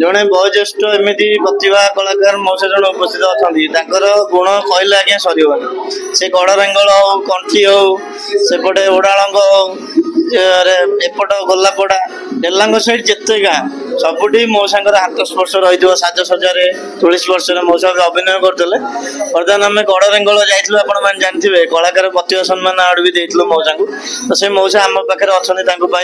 जड़े बयोज्येष्ठ एमती प्रतिभा कलाकार मौसा जन उपस्थित अच्छा गुण कहले आज्ञा सरबनी से गड़रेंगल हो कंठी हो सेपटे ओडालंग एपट गोलापड़ा डेलांग सैड जिते गाँ सबुठी मौसा हाथ स्पर्श रही साजसज्जा तुलसी स्पर्श मौसा अभिनय करते बर्तमान आम गड़रेंगल जाइलु आपण जानते कलाकार प्रतिभा सम्मान आड़ भी देलु मौसा को तो से मौसा आम पाखे अच्छा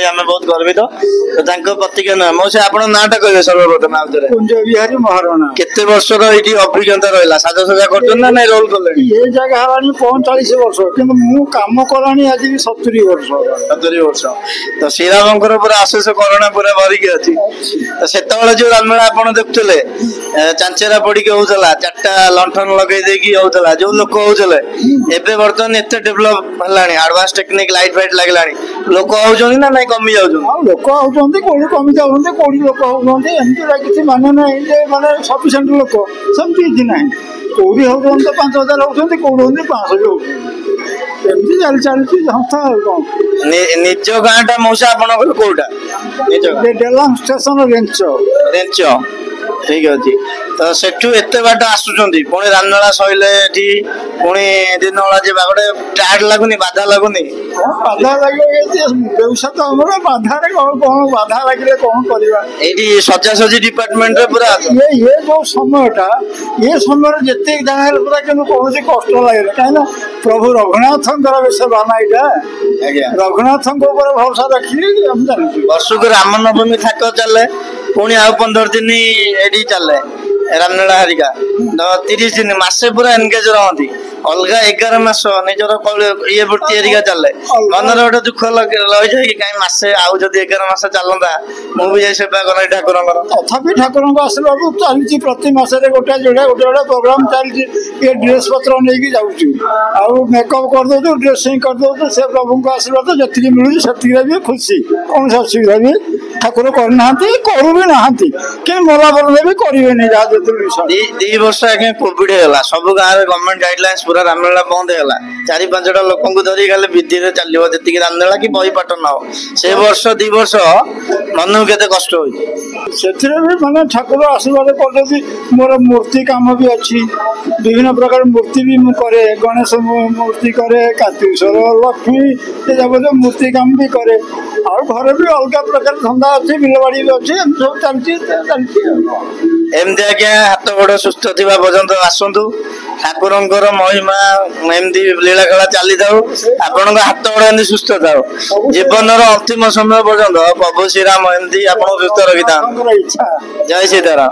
आम बहुत गर्वित तो प्रतिज्ञा ना मौसा आप नाटा कहे सर्वप्रथम कुंज बिहारी महाराणा केते वर्ष अभिज्ञता रहा साजसज्जा कर रोल कले ये जगह हलानी 45 वर्ष कि कम कलानी आज भी 70 वर्ष 70 वर्ष तो श्रीरामंकर पूरा आशेष करुणा पूरा भरिकी अच्छी तो से जो राममेला आप देखुले चांचेरा पड़ी होता 4टा लंठन लगे होता जो लोक होते एवं बर्तमान एत डेभलप है एडवांस टेक्निक लाइट फाइट लगला लोक होती ना नहीं कमी जाऊँ लोक होती कौड़ी कमी जाऊँगी कौड़ी लोक होती एमती किसी माने ना माने सफिसीयंट लोक सेमती किसी ना कौड़ी होती तो 5000 होती कौड़ी होती 500 भी होती एमती चलती संस्था कौन निज गाँटा मौसा आपंकर कौटा डेलांग स्टेशन रेंच रेंच ठीक अच्छे तो सेठू एत बाट आसुंच पुणी राममेला सैले पुणी दिन बेला जी गोटे टायर्ड लगुनि बाधा लगुनि बाधा लगे व्यवसाय तो आम बाधार कौन बाधा लगे कौन करवा ये सजासजी डिपार्टमेंट रे पूरा ये जो समयटा ये समय जिते जगह पूरा कौन कष्ट लगे कहीं प्रभु रघुनाथ विषय बाना यहाँ रघुनाथ भरोसा रखी वर्ष को रामनवमी थाक चले पुणी आउ 15 दिन एडी चले राममेला हरिका 30 दिन मसे पूरा एनगेज रहती अलग 11 मास निजर ये वृत्ति हरिका चले मन गोटे दुख रही जाए कि कहीं मसे आउ जब 11 मास चलता मुझे जाए सेवा कल ठाकुर तथापि ठाकुर आशीर्वाद चलती प्रति मसरे गोटे जोड़े गोटे गोटे प्रोग्राम चलती ये ड्रेस पत्र नहीं जाऊँ मेकअप कर दो ड्रेसिंग कर दो से प्रभु को आशीर्वाद जी मिलूँ से भी खुशी कौन सा असुविधा भी ठाकुर करना करू भी ना कि मरा बरदे भी करेंगे जहाँ दी वर्ष आगे कोविड है सब गाँव में गवर्नमेंट गाइडलाइंस पूरा राममेला बंद है 4-5टा लोक धरी खाली विधि चलो जी राममेला कि बही पाठ न हो से वर्ष 2 वर्ष मन को केते कष्ट हो माने ठाकुर आशीर्वाद कर मोर मूर्ति काम भी अच्छी विभिन्न प्रकार मूर्ति भी करे गणेश मूर्ति करे कार्तिकेश्वर लक्ष्मी ये जब मूर्ति काम भी करे और घर भी अलग प्रकार धंदा अच्छी बिलवाड़ी भी अच्छी सब चलती एमती आज्ञा हाथ गोड़ सुस्थ थी पर्यंत आसतु ठाकुर महिमा एमती लीला खेला चली था आपण हाथ गोड़ एमती सुस्थ था जीवन अंतिम समय पर्यंत प्रभु श्रीराम एमती आप सुस्थ रखी था जय सीताराम।